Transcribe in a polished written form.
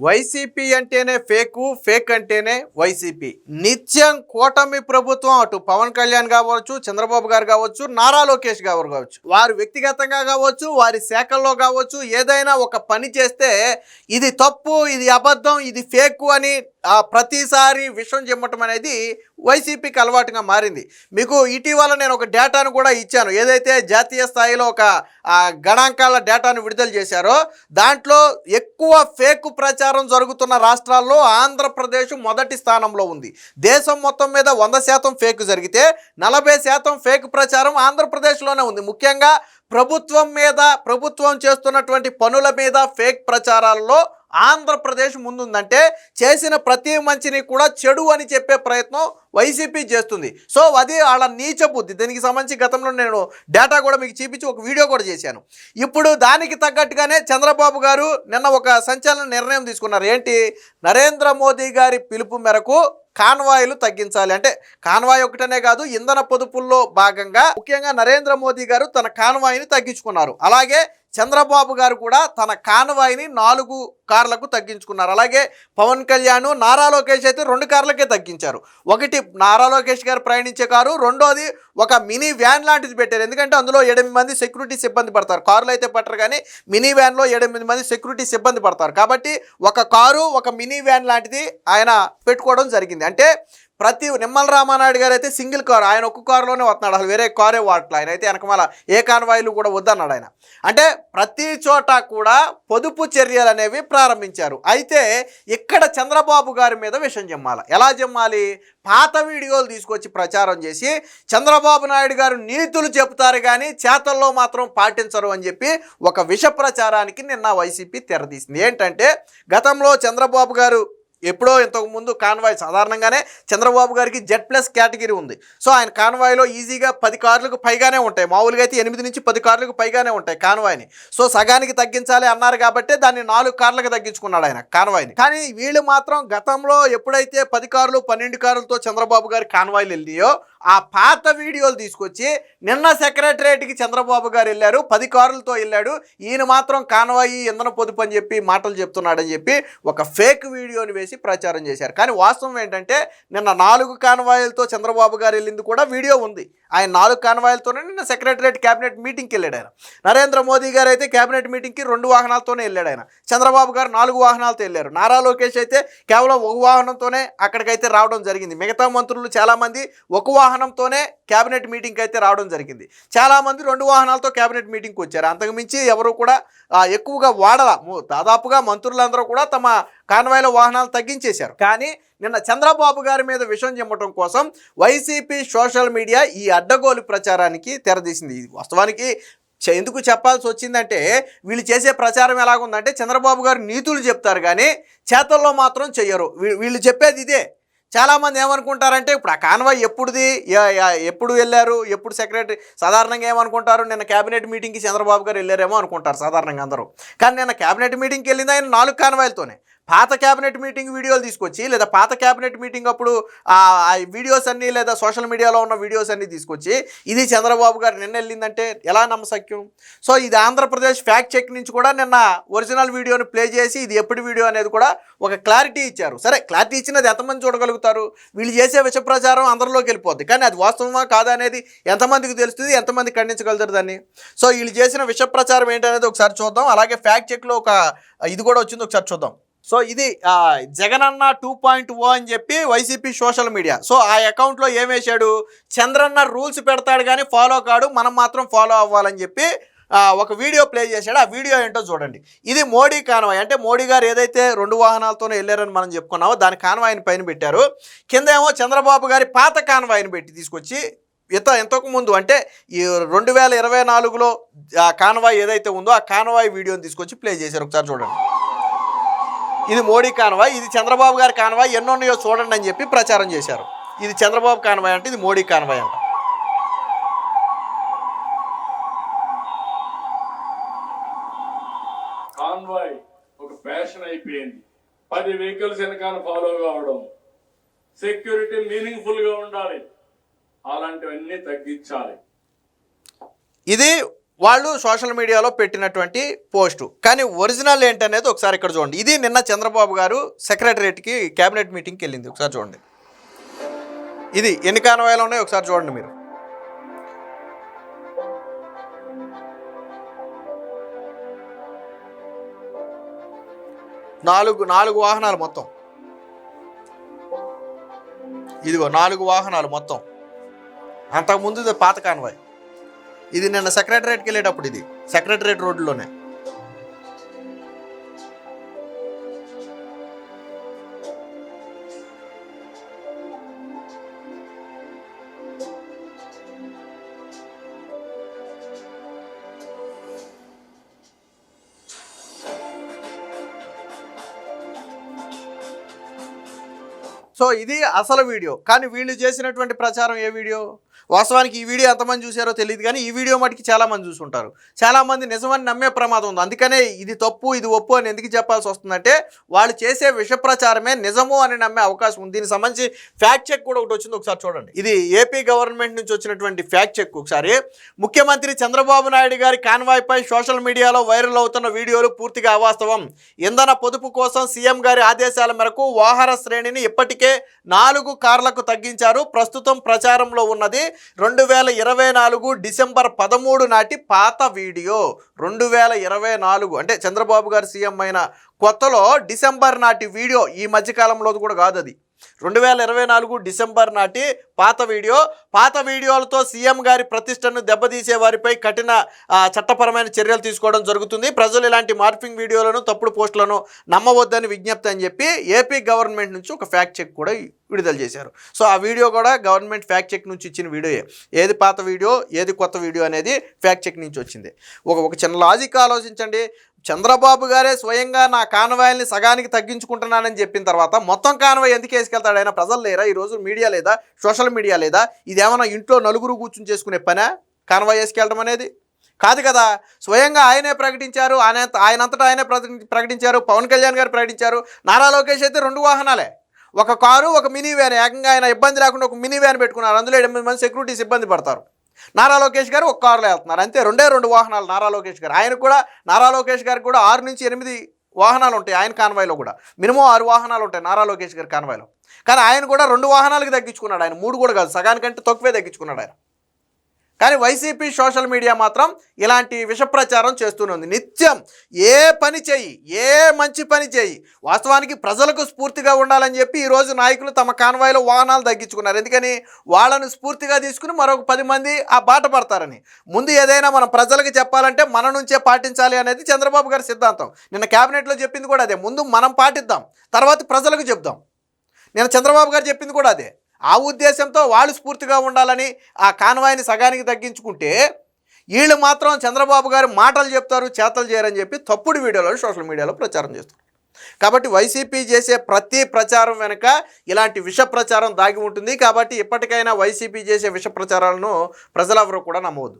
YCP అంటేనే fake, fake అంటేనే YCP. నిత్యం కూటమి ప్రభుత్వం అటు పవన్ కళ్యాణ్ కావచ్చు, చంద్రబాబు గారు కావచ్చు, నారా లోకేష్ గారు కావచ్చు, వారు వ్యక్తిగతంగా కావచ్చు, వారి శాఖల్లో కావచ్చు, ఏదైనా ఒక పని చేస్తే ఇది తప్పు, ఇది అబద్ధం, ఇది ఫేకు అని ప్రతిసారి విషయం చెప్పటం అనేది వైసీపీకి అలవాటుగా మారింది. మీకు ఇటీవల నేను ఒక డేటాను కూడా ఇచ్చాను. ఏదైతే జాతీయ స్థాయిలో ఒక గణాంకాల డేటాను విడుదల చేశారో దాంట్లో ఎక్కువ ఫేక్ ప్రచారం జరుగుతున్న రాష్ట్రాల్లో ఆంధ్రప్రదేశ్ మొదటి స్థానంలో ఉంది. దేశం మొత్తం మీద 100% ఫేక్ జరిగితే 40% ఫేక్ ప్రచారం ఆంధ్రప్రదేశ్లోనే ఉంది. ముఖ్యంగా ప్రభుత్వం చేస్తున్నటువంటి పనుల మీద ఫేక్ ప్రచారాల్లో ఆంధ్రప్రదేశ్ ముందుందంటే చేసిన ప్రతి మంచిని కూడా చెడు అని చెప్పే ప్రయత్నం వైసీపీ చేస్తుంది. సో అది వాళ్ళ నీచ బుద్ధి. దీనికి సంబంధించి గతంలో నేను డేటా కూడా మీకు చూపించి ఒక వీడియో కూడా చేశాను. ఇప్పుడు దానికి తగ్గట్టుగానే చంద్రబాబు గారు నిన్న ఒక సంచలన నిర్ణయం తీసుకున్నారు. ఏంటి? నరేంద్ర మోదీ గారి పిలుపు మేరకు కాన్వాయ్లు తగ్గించాలి. అంటే కాన్వాయ్ ఒకటనే కాదు, ఇంధన పొదుపుల్లో భాగంగా ముఖ్యంగా నరేంద్ర మోదీ గారు తన కాన్వాయ్ని తగ్గించుకున్నారు. అలాగే చంద్రబాబు గారు కూడా తన కాన్వాయ్ని 4 కార్లకు తగ్గించుకున్నారు. అలాగే పవన్ కళ్యాణ్, నారా లోకేష్ అయితే 2 కార్లకే తగ్గించారు. ఒకటి నారా లోకేష్ గారు ప్రయాణించే కారు, రెండోది ఒక మినీ వ్యాన్ లాంటిది పెట్టారు. ఎందుకంటే అందులో 8 మంది సెక్యూరిటీ సిబ్బంది పడతారు. కారులో అయితే పట్టరు, కానీ మినీ వ్యాన్లో 8 మంది సెక్యూరిటీ సిబ్బంది పడతారు. కాబట్టి ఒక కారు, ఒక మినీ వ్యాన్ లాంటిది ఆయన పెట్టుకోవడం జరిగింది. అంటే ప్రతి నిమ్మల రామానాయుడు గారు అయితే సింగిల్ కారు, ఆయన ఒక్క కారులోనే వస్తున్నాడు, అసలు వేరే కారే వాడట్లా. ఆయన అయితే వెనకమాల ఏ కాన్వాయ్లు కూడా వద్దన్నాడు ఆయన. అంటే ప్రతి చోట కూడా పొదుపు చర్యలు అనేవి ప్రారంభించారు. అయితే ఇక్కడ చంద్రబాబు గారి మీద విషం జమ్మాలి. ఎలా జమ్మాలి? పాత వీడియోలు తీసుకొచ్చి ప్రచారం చేసి చంద్రబాబు నాయుడు గారు నీతులు చెబుతారు కానీ చేతల్లో మాత్రం పాటించరు అని చెప్పి ఒక విష ప్రచారానికి నిన్న వైసీపీ తెరదీసింది. ఏంటంటే గతంలో చంద్రబాబు గారు ఎప్పుడో ఇంతకుముందు కాన్వాయ్ సాధారణంగానే చంద్రబాబు గారికి Z+ కేటగిరీ ఉంది. సో ఆయన కాన్వాయ్లో ఈజీగా 10 కార్లకు పైగానే ఉంటాయి. మామూలుగా అయితే 8 నుంచి 10 కార్లకు పైగానే ఉంటాయి కాన్వాయ్ని. సో సగానికి తగ్గించాలి అన్నారు కాబట్టి దాన్ని 4 కార్లకు తగ్గించుకున్నాడు ఆయన కాన్వాయ్ని. కానీ వీళ్ళు మాత్రం గతంలో ఎప్పుడైతే 10 కార్లు 12 కార్లతో చంద్రబాబు గారి కాన్వాయ్లు వెళ్ళినాయో ఆ పాత వీడియోలు తీసుకొచ్చి నిన్న సెక్రటరేట్కి చంద్రబాబు గారు వెళ్ళారు, 10 కార్లతో వెళ్ళాడు, ఈయన మాత్రం కాన్వాయి ఇంధన పొదుపు అని చెప్పి మాటలు చెప్తున్నాడని చెప్పి ఒక ఫేక్ వీడియోని వేసి ప్రచారం చేశారు. కానీ వాస్తవం ఏంటంటే నిన్న 4 కాన్వాయ్లతో చంద్రబాబు గారు వెళ్ళింది కూడా వీడియో ఉంది. ఆయన 4 కాన్వాయ్లతోనే నిన్న సెక్రటరేట్ క్యాబినెట్ మీటింగ్కి వెళ్ళాడు ఆయన. నరేంద్ర మోదీ గారు అయితే క్యాబినెట్ మీటింగ్కి 2 వాహనాలతోనే వెళ్ళాడు ఆయన. చంద్రబాబు గారు 4 వాహనాలతో వెళ్ళారు. నారా లోకేష్ అయితే కేవలం 1 వాహనంతోనే అక్కడికైతే రావడం జరిగింది. మిగతా మంత్రులు చాలామంది 1 వాహనంతోనే క్యాబినెట్ మీటింగ్కి అయితే రావడం జరిగింది. చాలామంది 2 వాహనాలతో క్యాబినెట్ మీటింగ్కి వచ్చారు. అంతకుమించి ఎవరు కూడా ఎక్కువగా వాడలా. దాదాపుగా మంత్రులందరూ కూడా తమ కాన్వాయ్లో వాహనాలు తగ్గించేశారు. కానీ నిన్న చంద్రబాబు గారి మీద విషం చెమ్మటం కోసం వైసీపీ సోషల్ మీడియా ఈ అడ్డగోలు ప్రచారానికి తెరదీసింది. వాస్తవానికి ఎందుకు చెప్పాల్సి వచ్చిందంటే వీళ్ళు చేసే ప్రచారం ఎలాగుందంటే చంద్రబాబు గారు నీతులు చెప్తారు కానీ చేతల్లో మాత్రం చెయ్యరు. వీళ్ళు చెప్పేది ఇదే. చాలామంది ఏమనుకుంటారంటే ఇప్పుడు ఆ కాన్వాయ్ ఎప్పుడు వెళ్ళారు, ఎప్పుడు సెక్రటరీ సాధారణంగా ఏమనుకుంటారు, నిన్న క్యాబినెట్ మీటింగ్కి చంద్రబాబు గారు వెళ్ళారేమో అనుకుంటారు సాధారణంగా అందరూ. కానీ నిన్న క్యాబినెట్ మీటింగ్కి వెళ్ళింది ఆయన 4 కాన్వాయ్లతోనే. పాత క్యాబినెట్ మీటింగ్ వీడియోలు తీసుకొచ్చి లేదా పాత క్యాబినెట్ మీటింగ్ అప్పుడు ఆ వీడియోస్ అన్నీ లేదా సోషల్ మీడియాలో ఉన్న వీడియోస్ అన్నీ తీసుకొచ్చి ఇది చంద్రబాబు గారు నిన్న వెళ్ళిందంటే ఎలా నమ్మశక్యం? సో ఇది ఆంధ్రప్రదేశ్ ఫ్యాక్ట్ చెక్ నుంచి కూడా నిన్న ఒరిజినల్ వీడియోని ప్లే చేసి ఇది ఎప్పుడు వీడియో అనేది కూడా ఒక క్లారిటీ ఇచ్చారు. సరే, క్లారిటీ ఇచ్చినది ఎంతమంది చూడగలుగుతారు? వీళ్ళు చేసే విష ప్రచారం అందరిలోకి వెళ్ళిపోద్ది, కానీ అది వాస్తవమా కాదా అనేది ఎంతమందికి తెలుస్తుంది, ఎంతమంది ఖండించగలుగుతారు దాన్ని? సో వీళ్ళు చేసిన విష ప్రచారం ఏంటనేది ఒకసారి చూద్దాం. అలాగే ఫ్యాక్ట్ చెక్లో ఒక ఇది కూడా వచ్చింది, ఒకసారి చూద్దాం. సో ఇది జగనన్న 2.0 అని చెప్పి వైసీపీ సోషల్ మీడియా. సో ఆ అకౌంట్లో ఏం వేశాడు? చంద్రన్న రూల్స్ పెడతాడు కానీ ఫాలో కాడు, మనం మాత్రం ఫాలో అవ్వాలని చెప్పి ఒక వీడియో ప్లే చేశాడు. ఆ వీడియో ఏంటో చూడండి. ఇది మోడీ కాన్వాయ్. అంటే మోడీ గారు ఏదైతే 2 వాహనాలతోనే వెళ్ళారని మనం చెప్పుకున్నామో దాని కాన్వాయ్ని పైన పెట్టారు. కింద ఏమో చంద్రబాబు గారి పాత కాన్వాయ్ని పెట్టి తీసుకొచ్చి ఇంతకు ముందు అంటే ఈ 2024లో ఆ కాన్వాయ్ ఏదైతే ఉందో ఆ కాన్వాయ్ వీడియోని తీసుకొచ్చి ప్లే చేశారు. ఒకసారి చూడండి. ఇది మోడీ కాన్వాయ్, ఇది చంద్రబాబు గారి కాన్వాయ్, ఎన్నోన్నాయో చూడండి అని చెప్పి ప్రచారం చేశారు. ఇది చంద్రబాబు కాన్వాయ్ అంటే ఇది మోడీ కాన్వాయ్ అంట. కాన్వాయ్ ఒక ఫ్యాషన్ అయిపోయింది. 10 వెహికల్స్ వెనకాల ఫాలో కావడం, సెక్యూరిటీ మీనింగ్ఫుల్ గా ఉండాలి, అలాంటివన్నీ తగ్గించాలి. ఇది వాళ్ళు సోషల్ మీడియాలో పెట్టినటువంటి పోస్టు. కానీ ఒరిజినల్ ఏంటనేది ఒకసారి ఇక్కడ చూడండి. ఇది నిన్న చంద్రబాబు గారు సెక్రటరియట్కి క్యాబినెట్ మీటింగ్కి వెళ్ళింది. ఒకసారి చూడండి. ఇది ఎన్ని కాన్వాయ్లు ఉన్నాయో ఒకసారి చూడండి మీరు. నాలుగు వాహనాలు మొత్తం. ఇదిగో 4 వాహనాలు మొత్తం. అంతకుముందు ఇది పాత కాన్వాయ్. ఇది నిన్న సెక్రటరియట్కి వెళ్ళేటప్పుడు, ఇది సెక్రటరియట్ రోడ్లోనే. సో ఇది అసలు వీడియో. కానీ వీళ్ళు చేసినటువంటి ప్రచారం ఏ వీడియో? వాస్తవానికి ఈ వీడియో ఎంతమంది చూసారో తెలియదు, కానీ ఈ వీడియో మటుకి చాలామంది చూసుంటారు. చాలామంది నిజమని నమ్మే ప్రమాదం ఉంది. అందుకనే ఇది తప్పు ఇది ఒప్పు అని ఎందుకు చెప్పాల్సి వస్తుందంటే వాళ్ళు చేసే విష ప్రచారమే నిజము అని నమ్మే అవకాశం ఉంది. దీనికి సంబంధించి ఫ్యాక్ట్ చెక్ కూడా ఒకటి వచ్చింది, ఒకసారి చూడండి. ఇది ఏపీ గవర్నమెంట్ నుంచి వచ్చినటువంటి ఫ్యాక్ట్ చెక్. ఒకసారి ముఖ్యమంత్రి చంద్రబాబు నాయుడు గారి కాన్వాయ్పై సోషల్ మీడియాలో వైరల్ అవుతున్న వీడియోలు పూర్తిగా అవాస్తవం. ఇంధన పొదుపు కోసం సీఎం గారి ఆదేశాల మేరకు వాహన శ్రేణిని ఇప్పటికే 4 కార్లకు తగ్గించారు. ప్రస్తుతం ప్రచారంలో ఉన్నది 2024 డిసెంబర్ 13 నాటి పాత వీడియో. 2024 అంటే చంద్రబాబు గారు సీఎం అయిన కొత్తలో డిసెంబర్ నాటి వీడియో, ఈ మధ్యకాలంలో కూడా కాదు అది. 2024 డిసెంబర్ నాటి పాత వీడియో. పాత వీడియోలతో సీఎం గారి ప్రతిష్టను దెబ్బతీసే వారిపై కఠిన చట్టపరమైన చర్యలు తీసుకోవడం జరుగుతుంది. ప్రజలు ఇలాంటి మార్ఫింగ్ వీడియోలను తప్పుడు పోస్టులను నమ్మవద్దని విజ్ఞప్తి అని చెప్పి ఏపీ గవర్నమెంట్ నుంచి ఒక ఫ్యాక్ట్ చెక్ కూడా విడుదల చేశారు. సో ఆ వీడియో కూడా గవర్నమెంట్ ఫ్యాక్ట్ చెక్ నుంచి ఇచ్చిన వీడియోయే. ఏది పాత వీడియో ఏది కొత్త వీడియో అనేది ఫ్యాక్ట్ చెక్ నుంచి వచ్చింది. ఒక చిన్న లాజిక్ ఆలోచించండి. చంద్రబాబు గారే స్వయంగా నా కాన్వాయ్ని సగానికి తగ్గించుకుంటున్నానని చెప్పిన తర్వాత మొత్తం కాన్వాయ్ ఎందుకు వేసుకెళ్తాడు? ఆయన ప్రజలు లేరా? ఈరోజు మీడియా లేదా? సోషల్ మీడియా లేదా? ఇదేమన్నా ఇంట్లో నలుగురు కూర్చుని చేసుకునే పనా కాన్వాయ్ వేసుకెళ్ళడం అనేది? కాదు కదా. స్వయంగా ఆయనే ప్రకటించారు, ఆయనంతటా ఆయనే ప్రకటించారు. పవన్ కళ్యాణ్ గారు ప్రకటించారు. నారా లోకేష్ అయితే 2 వాహనాలే, ఒక కారు ఒక మినీ వ్యాన్. ఏకంగా ఆయన ఇబ్బంది లేకుండా ఒక మినీ వ్యాన్ పెట్టుకున్నారు. అందులో 8 మంది సెక్యూరిటీస్ ఇబ్బంది పడతారు. నారా లోకేష్ గారు ఒక కారులో వెళ్తున్నారు అంతే. 2 వాహనాలు నారా లోకేష్ గారు. ఆయన కూడా నారా లోకేష్ గారికి కూడా 6 నుంచి 8 వాహనాలు ఉంటాయి ఆయన కాన్వాయ్లో కూడా. మినిమం 6 వాహనాలు ఉంటాయి నారా లోకేష్ గారి కాన్వాయ్లో. కానీ ఆయన కూడా 2 వాహనాలకి తగ్గించుకున్నాడు. ఆయన 3 కూడా కాదు, సగానికంటే తక్కువే తగ్గించుకున్నాడు ఆయన. కానీ వైసీపీ సోషల్ మీడియా మాత్రం ఇలాంటి విష ప్రచారం చేస్తూనే ఉంది. నిత్యం ఏ పని చేయి, ఏ మంచి పని చేయి, వాస్తవానికి ప్రజలకు స్ఫూర్తిగా ఉండాలని చెప్పి ఈరోజు నాయకులు తమ కాన్వాయ్లో వాహనాలు తగ్గించుకున్నారు. ఎందుకని? వాళ్ళను స్ఫూర్తిగా తీసుకుని మరొక 10 మంది ఆ బాట పడతారని. ముందు ఏదైనా మనం ప్రజలకు చెప్పాలంటే మన నుంచే పాటించాలి అనేది చంద్రబాబు గారి సిద్ధాంతం. నిన్న క్యాబినెట్లో చెప్పింది కూడా అదే. ముందు మనం పాటిద్దాం, తర్వాత ప్రజలకు చెప్దాం. నిన్న చంద్రబాబు గారు చెప్పింది కూడా అదే. ఆ ఉద్దేశంతో వాళ్ళు స్ఫూర్తిగా ఉండాలని ఆ కాన్వాయ్ని సగానికి తగ్గించుకుంటే వీళ్ళు మాత్రం చంద్రబాబు గారు మాటలు చెప్తారు, చేతలు చేయరని చెప్పి తప్పుడు వీడియోలను సోషల్ మీడియాలో ప్రచారం చేస్తారు. కాబట్టి వైసీపీ చేసే ప్రతి ప్రచారం వెనుక ఇలాంటి విష ప్రచారం దాగి ఉంటుంది. కాబట్టి ఇప్పటికైనా వైసీపీ చేసే విష ప్రచారాలను ప్రజలెవరూ కూడా నమ్మవద్దు.